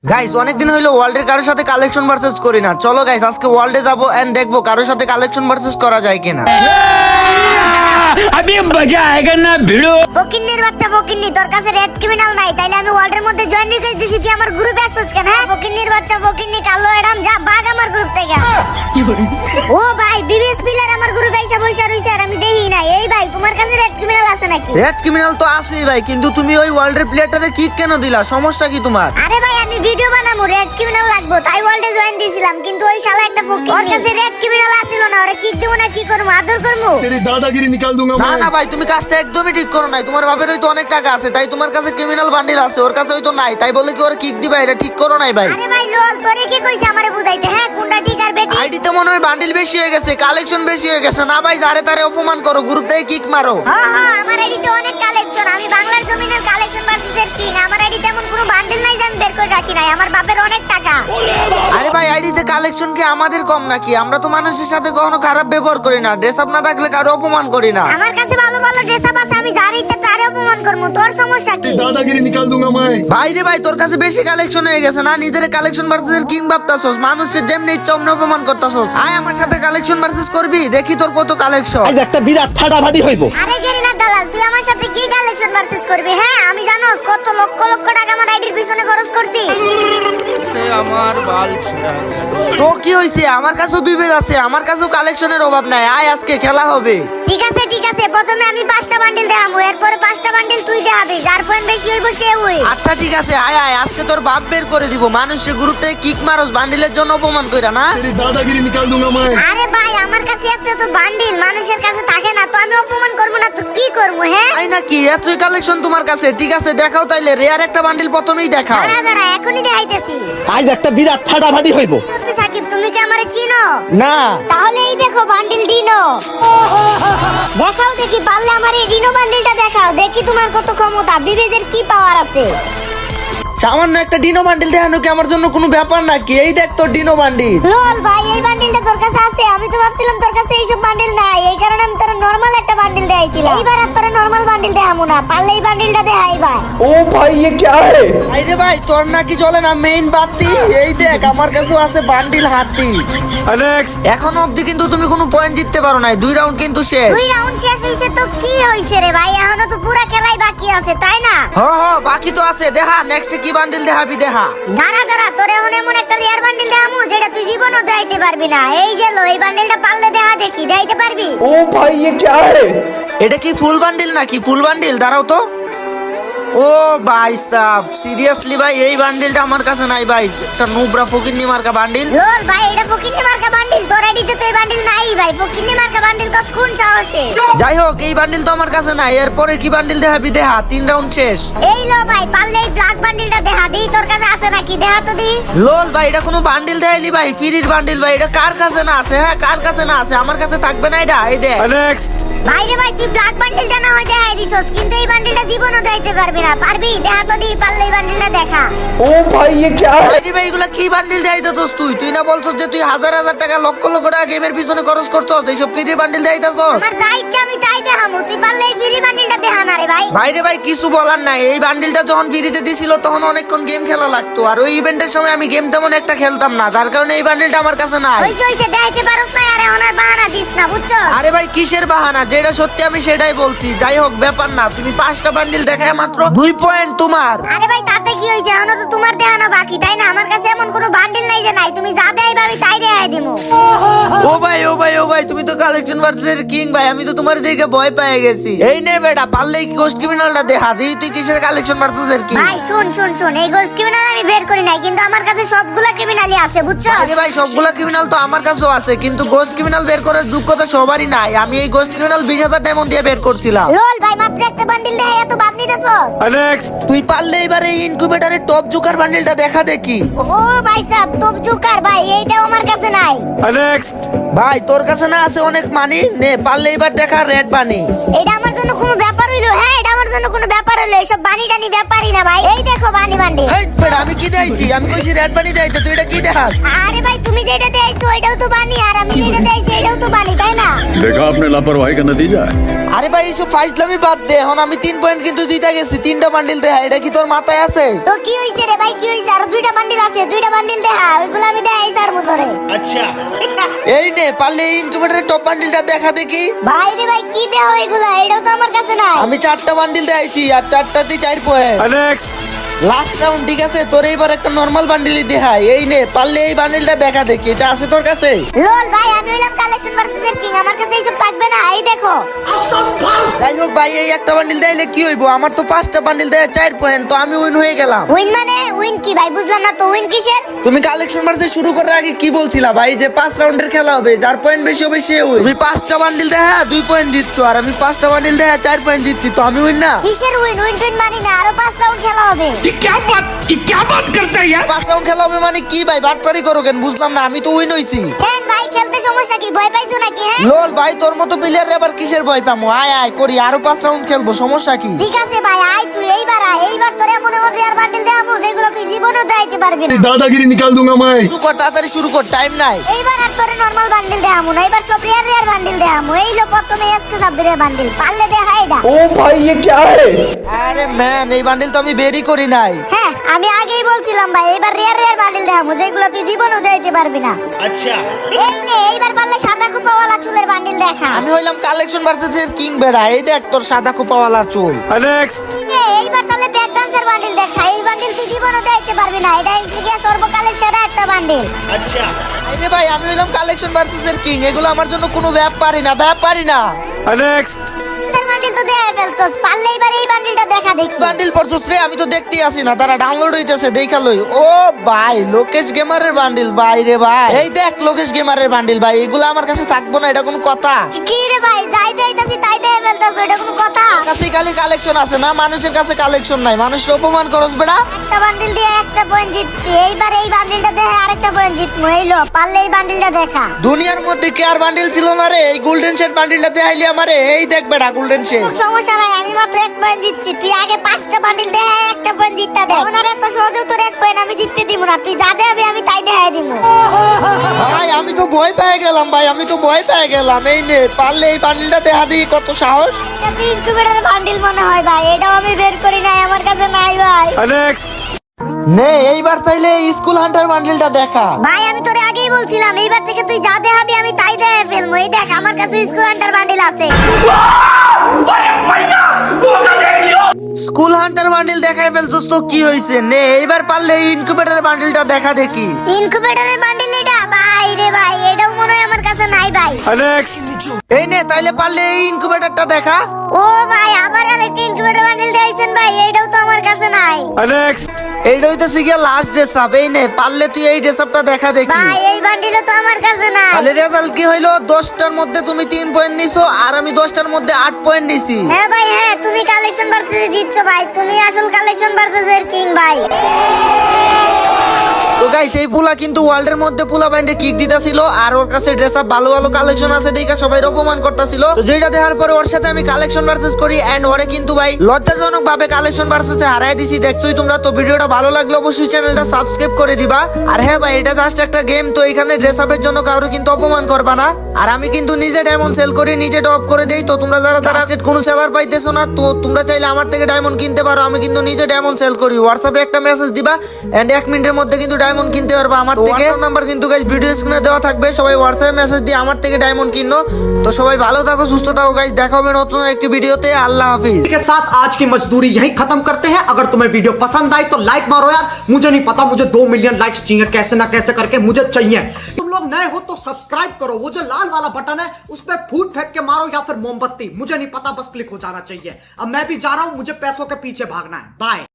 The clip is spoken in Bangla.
গাইস অনেকদিন হইলো ওয়ার্ল্ডের কারোর সাথে কালেকশন ভার্সেস করি না। চলো গাইস আজকে ওয়ার্ল্ডে যাবো এন্ড দেখবো কারোর সাথে কালেকশন ভার্সেস করা যায় কিনা। अभी मजा आएगा ना भिड़ो। ফকিন্নির বাচ্চা ফকিন্নি, তোর কাছে রেড ক্রিমিনাল নাই তাইলে আমি ওয়ার্ল্ডের মধ্যে জয়েন রিকোয়েস্ট দিছি, তুই আমার গ্রুপে আসছিস কেন? হ্যাঁ ফকিন্নির বাচ্চা ফকিন্নি, কালো এডাম যা ভাগ আমার গ্রুপ থেকে। ও ভাই বিবিএস প্লেয়ার আমার গ্রুপে এসে বসে রইছে আর আমি দেখি না। এই ভাই তোমার কাছে রেড ক্রিমিনাল আছে নাকি? রেড ক্রিমিনাল তো আসেই ভাই, কিন্তু তুমি ওই ওয়ার্ল্ডের প্লেয়ারটারে কিক কেন দিলা? সমস্যা কি তোমার? আরে ভাই আমি ভিডিও বানাবো, রেড ক্রিমিনাল লাগবো তাই ওয়ার্ল্ডে জয়েন দিছিলাম, কিন্তু ওই শালা একটা ফকিন্নি, ওর কাছে রেড ক্রিমিনাল আছিল না। ওরে কিক দেব না কি করব? আদর করব? तेरी दादागिरी निकाल दूंगा না मैं। না ভাই তুমি কাজটা একদমই ঠিক করো নাই। তোমার বাপের হয়তো অনেক টাকা আছে তাই তোমার কাছে ক্রিমিনাল বান্ডিল আছে, ওর কাছে হয়তো নাই, তাই বলে কি ওর কিক দিবা? এটা ঠিক করো নাই ভাই। আরে ভাই লোল তোরে কি কইছে আমারে বুঝাইতে? হ্যাঁ কোনটা ঠিক আর বেটি? আইডিতে মনে হয় বান্ডিল বেশি হয়ে গেছে, কালেকশন বেশি হয়ে গেছে। না ভাই যারে তারে অপমান করো, গ্রুপ থেকে কিক মারো। হ্যাঁ হ্যাঁ আমার আইডিতে অনেক কালেকশন, আমি বাংলার জমিনের কালেকশন ভার্সেস এর কিং। আমার আইডিতে এমন কোনো বান্ডেল নাই যে আমি বের করে রাখি নাই, আমার বাপের অনেক টাকা। আরে ভাই আইডিতে কালেকশন কি আমাদের কম নাকি? আমরা তো মানুষের সাথে কখনো খারাপ ব্যবহার করি না, ড্রেস আপ না থাকলে কারো অপমান করি না। আমার কাছে ভালো ভালো ড্রেস আপ আছে, আমি যার ইচ্ছা তারে অপমান করবো, তোর সমস্যা কি? तेरी दादागिरी निकाल दूंगा मैं। ভাই রে ভাই তোর কাছে বেশি কালেকশন হয়ে গেছে না? নিজের কালেকশন ভার্সেস কিং ভাবতাছস, মানুষের যেমনি ইচ্ছা অমনি অপমান করতাছস। আয় আমার সাথে কালেকশন ভার্সেস করবি, দেখি তোর কত কালেকশন। আজ একটা বিরাট ফাটাফাটি হইব। আরে গেরিনা দালাল, তুই আমার সাথে কি কালেকশন ভার্সেস করবি? হ্যাঁ আমি জানোস কত লক্ষ লক্ষ টাকা আমার আইডির পিছনে খরচ করছি। তো কি হইছে? আমার কাছেও বিবেক আছে, আমার কাছেও কালেকশনের অভাব নাই। আয় আজকে খেলা হবে। ঠিক আছে প্রথমে আমি 5টা বান্ডিল দেখাবো, এরপরে 5টা বান্ডিল তুই দেখাবি, যার পয়েন্ট বেশি হইব সে হই। আচ্ছা ঠিক আছে, আয় আয় আজকে তোর বাপ বের করে দিব। মানুষের গুরুত্বে কিক মারস, বান্ডিলের জন্য অপমান কইরা না। तेरी दादागिरी निकाल दूंगा मैं। আরে ভাই আমার কাছে এত বান্ডিল মানুষের কাছে থাকে না, তো আমি অপমান করবো না তো কি করবো? হ্যাঁ তাই নাকি? এতই কালেকশন তোমার কাছে? ঠিক আছে দেখাও তাইলে, রেয়ার একটা বান্ডিল প্রথমেই দেখাও। দাঁড়া দাঁড়া এখনই দেখাইতেছি। আজ একটা বিরাট ফাটাফাটি হইব। সাকিব তুমি কি আমারে চিনো? না তাহলে এই দেখো বান্ডিল ডিনো। দেখাও দেখি, পারলে আমার এই ডিনো বান্ডিলটা দেখাও, দেখি তোমার কত ক্ষমতা, বিবেজের কি পাওয়ার আছে। সামান্য একটা ডিনো বান্ডিল দেখানো কি আমার জন্য কোনো ব্যাপার নাকি? এই দেখ তোর ডিনো বান্ডিল। লোল ভাই এই বান্ডিলটা তোর কাছে আছে, আমি তো ভাবছিলাম তোর কাছে এইসব বান্ডিল নাই, এই কারণে আমি তোর নরমাল একটা বান্ডিল দেখাইছিলাম। এইবার আর তোর নরমাল বান্ডিল দেখাবো না, পারলে এই বান্ডিলটা দেখাই ভাই। ও ভাই ये क्या है? আরে ভাই তোর নাকি চলে না মেইন বাতি? এই দেখ আমার কাছেও আছে বান্ডিল হাতি। এখনো অবধি কিন্তু তুমি কোনো পয়েন্ট জিততে পারো নাই, 2 রাউন্ড কিন্তু শেষ। 2 রাউন্ড শেষ হইছে তো কি হইছে রে ভাই? এখনো তো পুরা খেলাই বাকি আছে তাই না? বাকি তো আছে, দেখা নেক্সট কি বান্ডিল দেখাবি দেখা। দাঁড়া দাঁড়া তোর এখন এমন একটা রিয়ার বান্ডিল দেখামু যেটা তুই জীবনও দেখাইতে পারবি না। এই যে লো এই বান্ডিলটা পারলে দেখা দেখি দেখাইতে পারবি? ओ भाई ये क्या है? এটা কি ফুল বান্ডিল নাকি? ফুল বান্ডিল দাঁড়াও তো। ও ভাই সাব সিরিয়াসলি ভাই এই বান্ডিলটা আমার কাছে নাই ভাই, একটা নুবরা ফকিন্নি মার্কা বান্ডিল। লোল ভাই এটা ফকিন্নি মার্কা বান্ডিল, তোর আইডিতে তো এই বান্ডিল নাই ভাই। ফকিন্নি মার্কা বান্ডিল কস কোন সাহসে? যাই হোক এই বান্ডিল তো আমার কাছে নাই, এরপরে কি বান্ডিল দেখাবি দেখা। 3 রাউন্ড শেষ। এই লো ভাই পারলে এই ব্ল্যাক বান্ডিলটা দেখা দিই, তোর কাছে আছে নাকি দেখা তো দি। লোল ভাই এটা কোনো বান্ডিল দেখাইলি ভাই? ফ্রির বান্ডিল ভাই, এটা কার কাছে না আছে? হ্যাঁ কার কাছে না আছে? আমার কাছে থাকবে না এটা। এই দেখ ভাই রে ভাই তুই ব্ল্যাক বান্ডিলটা না হয় দেখাই দিছস, কিন্তু এই বান্ডিলটা জীবনও দেখাইতে পারবি না। পারবি? দেখা তো দি, পারলে এই বান্ডিলটা দেখা। ओ भाई ये क्या है? ভাই ভাই এগুলা কি বান্ডিল দেখাইতেছস তুই? তুই না বলছস যে তুই হাজার হাজার টাকা লক্ষ লক্ষ টাকা গেমের পিছনে খরচ করছস, এইসব ফ্রি বান্ডিল দেখাইতেছস? আমার যা ইচ্ছা আমি তাই দেখামু, তুই পারলে এই ফ্রি বান্ডিলটা দেখা না রে ভাই। ভাই রে ভাই কিছু বলার নাই, এই বান্ডিলটা যখন ফ্রিতে দিছিল তখন অনেকক্ষণ গেম খেলা লাগতো, আর ওই ইভেন্টের সময় আমি গেম তেমন একটা খেলতাম না, যার কারণে এই বান্ডিলটা আমার কাছে নাই। হইছে দেখাইতে পারছ না, আরে ওনার বাহানা দিস না বুঝছো? আরে ভাই কিসের বাহানা? যেটা সত্যি আমি সেটাই বলছি। যাই হোক ব্যাপার না, তুমি 5টা বান্ডিল দেখায় মাত্র 2 পয়েন্ট তোমার। আরে ভাই তাতে কি হইছে? এখনো তো তোমার দেখানো বাকি তাই না? আমার কাছে এমন কোনো বান্ডিল নাই যে নাই, তুমি যা দেখাই ভাবি তাই দেখাই দিমু। ও ভাই তুমি তো কালেকশন ভার্সেস কিং ভাই, আমি তো তোমার দেখে ভয় পেয়ে গেছি। এই নে বেটা পারলে কি গোস্ট ক্রিমিনালটা দেখা দিই। তুই কিসের কালেকশন ভার্সেস কিং? ভাই শুন এই গোস্ট ক্রিমিনাল আমি বের করি নাই, কিন্তু আমার কাছে সবগুলা ক্রিমিনালই আছে বুঝছো? আরে ভাই সবগুলা ক্রিমিনাল তো আমার কাছেও আছে, কিন্তু গোস্ট ক্রিমিনাল বের করার যোগ্যতা সবারই নাই। আমি এই গোস্ট ক্রিমিনাল 20,000 ডায়মন্ড দিয়ে বের করছিলাম। লোল ভাই মাত্র একটা বান্ডিল দেখাই এত ভাব নিতেছস? তুই পারলে এবারে এই ইনকিউবেটরের টপ জোকার বান্ডিলটা দেখা দেখি। ও ভাই সাহেব টপ জুকার ভাই এইটাও আমার কাছে নাই। ভাই তোর কাছে না আছে অনেক মানি, নে পারলে এবার দেখা রেড বানি। এটা আমার জন্য কোনো ব্যাপার হইলো? হ্যাঁ এটা আমার জন্য কোনো ব্যাপার হইলো? এসব বানি টানি ব্যাপারই না ভাই। এই দেখো বানি বান্ডিল। হেই বেটা আমি কি দেইছি? আমি কইছি রেড বানি দেইতে, তুই এটা কি দেখাস? আরে ভাই তুমি যেটা দেখাইছো ওইটাও তো বানি, আর আমি যেটা দেখাইছি এটাও তো বানি তাই না? देखा आपने लापरवाही का नतीजा है। আরে ভাই এইসব ফাইজলামি বাদ দে, এখন আমি 3 পয়েন্ট কিন্তু জিতে গেছি। 3টা বান্ডিল দেখা, এটা কি তোর মাথায় আছে? তো কি হইছে রে ভাই, কি হইছে? আর 2টা বান্ডিল আছে, 2টা বান্ডিল দেখা, ওইগুলো আমি দেখাই তার মতরে। এই নে, পারলে এই ইনকিউবেটরের টপ বান্ডিলটা দেখা দেখি। ভাই রে ভাই, কি দেহ এগুলা? এটাও তো আমার কাছে নাই। আমি 4টা বান্ডিল দেখাইছি, আর 4টাতেই 4 পয়েন্ট। লাস্ট রাউন্ড, ঠিক আছে? তোর এইবার একটা নরমাল বান্ডিলই দেখাই। এই নে, পারলে এই বান্ডিলটা দেখা দেখি, এটা আছে তোর কাছে? লল ভাই, আমি হইলাম কালেকশন ভার্সেস এর কিং, আমার কাছে এইসব থাকবে না। এই দেখো, যাই হোক ভাই, এই একটা বান্ডিল দেখাইলে কি হইব? আমার তো 5টা বান্ডিল দেয় 4 পয়েন্ট, তো আমি উইন হয়ে গেলাম। উইন মানে উইন কি ভাই? বুঝলাম না তো, উইন কিসের? তুমি কালেকশন ভার্সেস শুরু করার আগে কি বলছিলা ভাই, যে 5 রাউন্ডের খেলা হবে, যার পয়েন্ট বেশি হবে সে উইন। তুমি 5টা বান্ডিল দেখা 2 পয়েন্ট জিতছো, আর আমি 5টা বান্ডিল দেখা 4 পয়েন্ট জিতছি, তো আমি উইন না? কিসের উইন? উইন টুইন মানি না, আরো 5 রাউন্ড খেলা হবে। ये क्या बात करता है यार? 5 রাউন্ড খেলা হবে মানে কি ভাই? বাটপারি করো কেন? বুঝলাম না, আমি তো উইন হইছি। কেন ভাই, খেলতে সমস্যা কি? ভয় পাইছো নাকি? হ্যাঁ লোল ভাই, তোর মতো প্লেয়ার আবার কিসের ভয় পামু? আয় আয় করি, আরো 5 রাউন্ড খেলবো, সমস্যা কি? ঠিক আছে ভাই, আয় তুই এইবার আয়। এইবার তোরে মনে মনে আর বান্ডিল দেখাবো যেগুলো তুই জীবনেও দেখাইতে পারবি না। दादागिरी निकाल दूंगा मैं। শুরু কর, তাড়াতাড়ি শুরু কর, টাইম নাই। এইবার আর তোরে নরমাল বান্ডিল দেখাবো না, এইবার সব রেয়ার রেয়ার বান্ডিল দেখাবো। এই লো প্রথমে এসকে সাব্বিরের বান্ডিল, পারলে দেখা এটা। ओ भाई ये क्या है? আরে ম্যান, এই বান্ডিল তো আমি বেরই করি নাই। হ্যাঁ, আমি আগেই বলছিলাম ভাই, এইবার রেয়ার রেয়ার বান্ডিল দেখাবো যেগুলো তুই জীবনেও দেখাইতে পারবি না। আচ্ছা, এই নে, এইবার পারলে সাদা কুপাওয়ালা চুলের বান্ডিল দেখা। আমি হইলাম কালেকশন ভার্সেস এর কিং বেড়া, এই দেখ তোর সাদা খোপাওয়ালার চুল। এইবার তাহলে ব্যাক ডান্সের বান্ডিল দেখা। এই বান্ডিল তুই জীবনেও দেখাইতে পারবি না, এটা হচ্ছে গিয়ে সর্বকালের সেরা একটা বান্ডিল। আরে ভাই, আমি হইলাম কালেকশন ভার্সেস এর কিং, এগুলো আমার জন্য কোনো ব্যাপারই না, ব্যাপারই না। তোর বান্ডিল তো দেখাই ফেলছস, পারলে এইবার এই বান্ডিলটা দেখা দেখি। বান্ডিল পরছস রে? আমি তো দেখতেই আসি না, তারা ডাউনলোড হইতেছে, দেখা লই। ও ভাই, লোকেশ গেমারের বান্ডিল ভাই রে ভাই। এই দেখ লোকেশ গেমারের বান্ডিল ভাই, এগুলো আমার কাছে থাকবো না, এটা কোনো কথা? কি রে ভাই, যাই দেখাইতাছি তাই দেখে ফেলতাছ, এটা কোনো কথা? কাছে খালি কালেকশন আছে না, মানুষের কাছে কালেকশন নাই। মানুষের অপমান করস বেড়া। একটা বান্ডিল দিয়ে একটা পয়েন্ট জিতছি, এইবার এই বান্ডিলটা দেখে আরেকটা পয়েন্ট জিতমু। এই লো, পারলে এই বান্ডিলটা দেখা। দুনিয়ার মধ্যে কি আর বান্ডিল ছিল না রে? এই গোল্ডেন শেড বান্ডিলটা দেখাইলি আমারে। এই দেখ বেড়া, গোল্ডেন শেড। সমস্যা নাই, আমি মাত্র 1 পয়েন্ট জিতছি, তুই আগে 5টা বান্ডিল দেখে একটা পয়েন্ট জিততে দে। ওনার এত সহজে তোর 1 পয়েন্ট আমি জিততে দিব না, তুই যা দেখাবি আমি তাই দেখাই দিব। ভাই আমি তো ভয় পেয়ে গেলাম ভাই, আমি তো ভয় পেয়ে গেলাম। এই নে, পারলে এই বান্ডিলটা দেখা দিই, কত সাহস। এটা তুই ইনকিউবেটরের বান্ডিল মনে হয় ভাই, এটাও আমি বের করি নাই, আমার কাছে নাই ভাই। নে, এইবার তাইলে স্কুল হান্টার বান্ডিলটা দেখা। ভাই আমি তোরে আগেই বলছিলাম, এইবার থেকে তুই যা দেখাবি আমি তাই দেখে ফেলবো। এই দেখ, আমার কাছে স্কুল হান্টার বান্ডিল আছে। স্কুল হান্টার বান্ডিল দেখাই ফেলছস তো কি হইছে? নে, এইবার পারলে এই ইনকিউবেটরের বান্ডিলটা দেখা দেখি। ইনকিউবেটরের বান্ডিল এটা? ভাই রে ভাই, এটাও মনে হয় আমার কাছে নাই ভাই। এই নে, তাইলে পারলে এই ইনকিউবেটরটা দেখা। ও ভাই, আবার আরেকটা ইনকিউবেটর বান্ডিল দিয়েছেন ভাই, এটাও তো আমার কাছে নাই। এইটা হইতেছে গিয়া লাস্ট ড্রেস আপ। এই নে, পারলে তুই এই ড্রেস আপটা দেখা দেখি। ভাই এই বান্ডিলও তো আমার কাছে নাই। তাহলে রেজাল্ট কি হইলো? 10টার মধ্যে তুমি 3 পয়েন্ট নিছো, আর আমি 10টার মধ্যে 8 পয়েন্ট নিছি। হ্যাঁ ভাই, হ্যাঁ, তুমি কালেকশন ভার্সেসে জিতছো ভাই, তুমি আসল কালেকশন ভার্সেসের কিং ভাই। তো গাইস, এই পুলা কিন্তু ওয়ার্ল্ডের মধ্যে পুলা বাইন্ডে কিক দিতাছিল, আর ওর কাছে ড্রেস আপ ভালো ভালো কালেকশন আছে দেখা সবাই অপমান করতেছিল। তো যেটা দেখার পরে ওর সাথে আমি কালেকশন ভার্সেস করি, এন্ড ওরে কিন্তু ভাই লজ্জাজনক ভাবে কালেকশন ভার্সেসে হারাই দিছি, দেখছোই তোমরা। তো ভিডিওটা ভালো লাগলে অবশ্যই চ্যানেলটা সাবস্ক্রাইব করে দিবা। আর হ্যাঁ ভাই, এটা জাস্ট একটা গেম, তো এখানে ড্রেস আপের জন্য কারো কিন্তু অপমান করবা না। আর আমি কিন্তু নিজে ডায়মন্ড সেল করি, নিজে ড্রপ করে দেই। তো তোমরা যারা কোনো সেলার পাইতেছো না, তো তোমরা চাইলে আমার থেকে ডায়মন্ড কিনতে পারো। আমি কিন্তু নিজে ডায়মন্ড সেল করি। হোয়াটসঅ্যাপে একটা মেসেজ দিবা, এন্ড 1 মিনিটের মধ্যে কিন্তু ডায়মন্ড কিনতে পারবা আমার থেকে। নাম্বার কিন্তু গাইস ভিডিও স্ক্রিনে দেওয়া থাকবে, সবাই হোয়াটসঅ্যাপে মেসেজ দিয়ে আমার থেকে ডায়মন্ড কিনো। তো সবাই ভালো থাকো, সুস্থ থাকো গাইস, দেখা হবে নতুন একটি ভিডিওতে। আল্লাহ হাফিজ। के साथ आज की मजदूरी यहीं खत्म करते हैं। अगर तुम्हें वीडियो पसंद आई तो लाइक मारो यार, मुझे नहीं पता, मुझे 2 मिलियन लाइक्स चाहिए, कैसे ना कैसे करके मुझे चाहिए। तुम लोग नए हो तो सब्सक्राइब करो, वो जो लाल वाला बटन है उस पर फूट फेंक के मारो या फिर मोमबत्ती, मुझे नहीं पता, बस क्लिक हो जाना चाहिए। अब मैं भी जा रहा हूं, मुझे पैसों के पीछे भागना है। बाय।